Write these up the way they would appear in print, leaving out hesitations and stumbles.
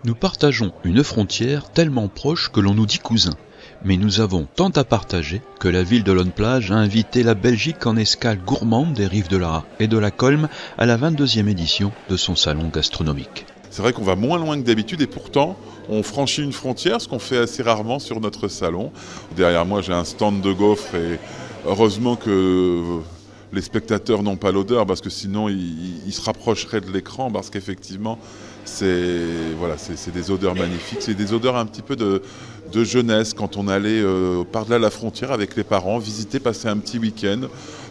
Nous partageons une frontière tellement proche que l'on nous dit cousins. Mais nous avons tant à partager que la ville de Lonneplage a invité la Belgique en escale gourmande des rives de l'Ara et de la Colme à la 22e édition de son salon gastronomique. C'est vrai qu'on va moins loin que d'habitude et pourtant on franchit une frontière, ce qu'on fait assez rarement sur notre salon. Derrière moi j'ai un stand de gaufres et heureusement que les spectateurs n'ont pas l'odeur parce que sinon ils se rapprocheraient de l'écran parce qu'effectivement c'est des odeurs magnifiques, c'est des odeurs un petit peu de jeunesse quand on allait par-delà la frontière avec les parents, visiter, passer un petit week-end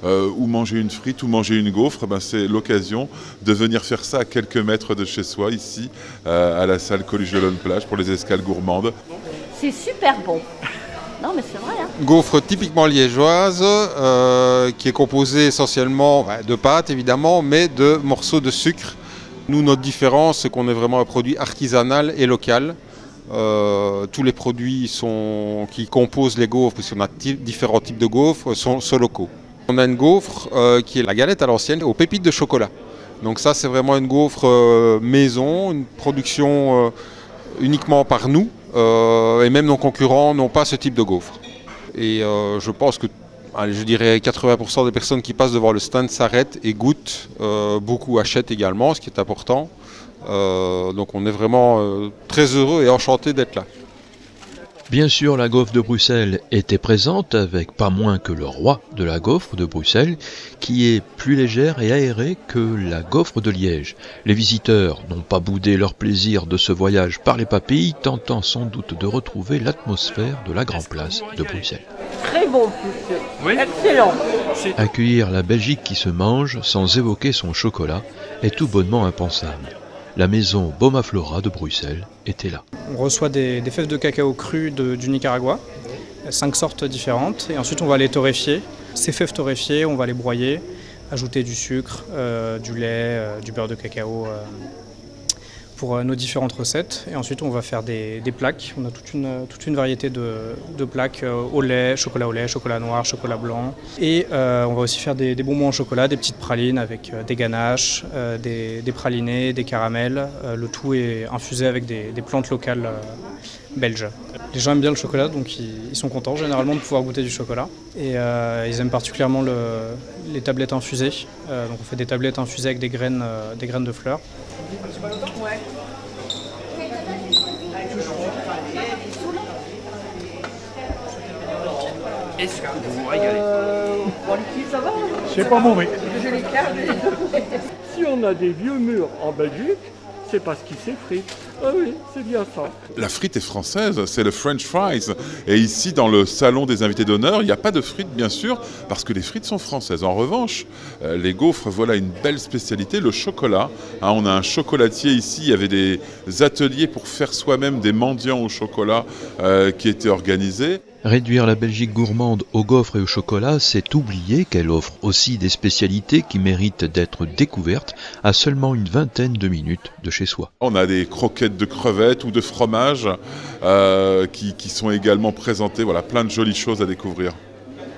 ou manger une frite ou manger une gaufre. C'est l'occasion de venir faire ça à quelques mètres de chez soi ici à la salle Coluche de Lonneplage pour les escales gourmandes. C'est super bon. Non mais c'est vrai. Hein. Gaufre typiquement liégeoise qui est composée essentiellement de pâtes évidemment mais de morceaux de sucre. Nous, notre différence, c'est qu'on est vraiment un produit artisanal et local. Tous les produits qui composent les gaufres, puisqu'on a différents types de gaufres, sont locaux. On a une gaufre qui est la galette à l'ancienne aux pépites de chocolat. Donc ça, c'est vraiment une gaufre maison, une production uniquement par nous. Et même nos concurrents n'ont pas ce type de gaufre. Et je pense que je dirais 80% des personnes qui passent devant le stand s'arrêtent et goûtent. Beaucoup achètent également, ce qui est important. Donc on est vraiment très heureux et enchanté d'être là. Bien sûr, la gaufre de Bruxelles était présente avec pas moins que le roi de la gaufre de Bruxelles, qui est plus légère et aérée que la gaufre de Liège. Les visiteurs n'ont pas boudé leur plaisir de ce voyage par les papilles, tentant sans doute de retrouver l'atmosphère de la Grand Place de Bruxelles. Très bon, monsieur. Oui. Excellent. Accueillir la Belgique qui se mange sans évoquer son chocolat est tout bonnement impensable. La maison Bomaflora de Bruxelles était là. On reçoit des fèves de cacao crues du Nicaragua, 5 sortes différentes, et ensuite on va les torréfier. Ces fèves torréfiées, on va les broyer, ajouter du sucre, du lait, du beurre de cacao pour nos différentes recettes. Et ensuite on va faire des plaques. On a toute une variété de plaques au lait, chocolat noir, chocolat blanc. Et on va aussi faire des bonbons en chocolat, des petites pralines avec des ganaches, des pralinés, des caramels. Le tout est infusé avec des plantes locales belges. Les gens aiment bien le chocolat, donc ils sont contents généralement de pouvoir goûter du chocolat. Et ils aiment particulièrement les tablettes infusées. Donc on fait des tablettes infusées avec des graines de fleurs. Ouais. Est-ce que vous vous régalez? Ça va. C'est pas mauvais. Si on a des vieux murs en Belgique, c'est parce qu'ils s'effritent. Ah oui, c'est bien ça. La frite est française, c'est le French fries. Et ici, dans le salon des invités d'honneur, il n'y a pas de frites, bien sûr, parce que les frites sont françaises. En revanche, les gaufres, voilà une belle spécialité, le chocolat. On a un chocolatier ici, il y avait des ateliers pour faire soi-même des mendiants au chocolat qui étaient organisés. Réduire la Belgique gourmande aux gaufres et au chocolat, c'est oublier qu'elle offre aussi des spécialités qui méritent d'être découvertes à seulement une vingtaine de minutes de chez soi. On a des croquettes de crevettes ou de fromage qui sont également présentées, voilà, plein de jolies choses à découvrir.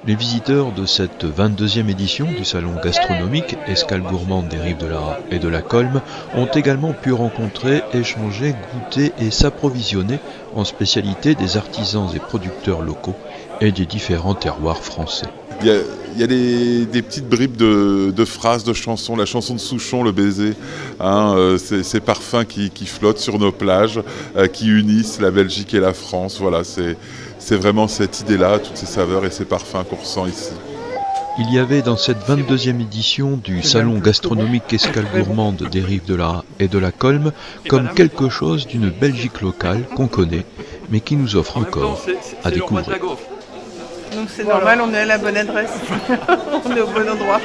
Les visiteurs de cette 22e édition du salon gastronomique Escale gourmande des rives de l'Ara et de la Colme ont également pu rencontrer, échanger, goûter et s'approvisionner en spécialité des artisans et producteurs locaux et des différents terroirs français. Il y a des petites bribes de phrases, de chansons, la chanson de Souchon, le baiser, ces parfums qui flottent sur nos plages, qui unissent la Belgique et la France. Voilà, c'est vraiment cette idée-là, toutes ces saveurs et ces parfums qu'on ressent ici. Il y avait dans cette 22e édition du salon gastronomique Escale gourmande des rives de l'Ara et de la Colme comme quelque chose d'une Belgique locale qu'on connaît, mais qui nous offre encore à découvrir. Donc c'est normal, on est à la bonne adresse, on est au bon endroit.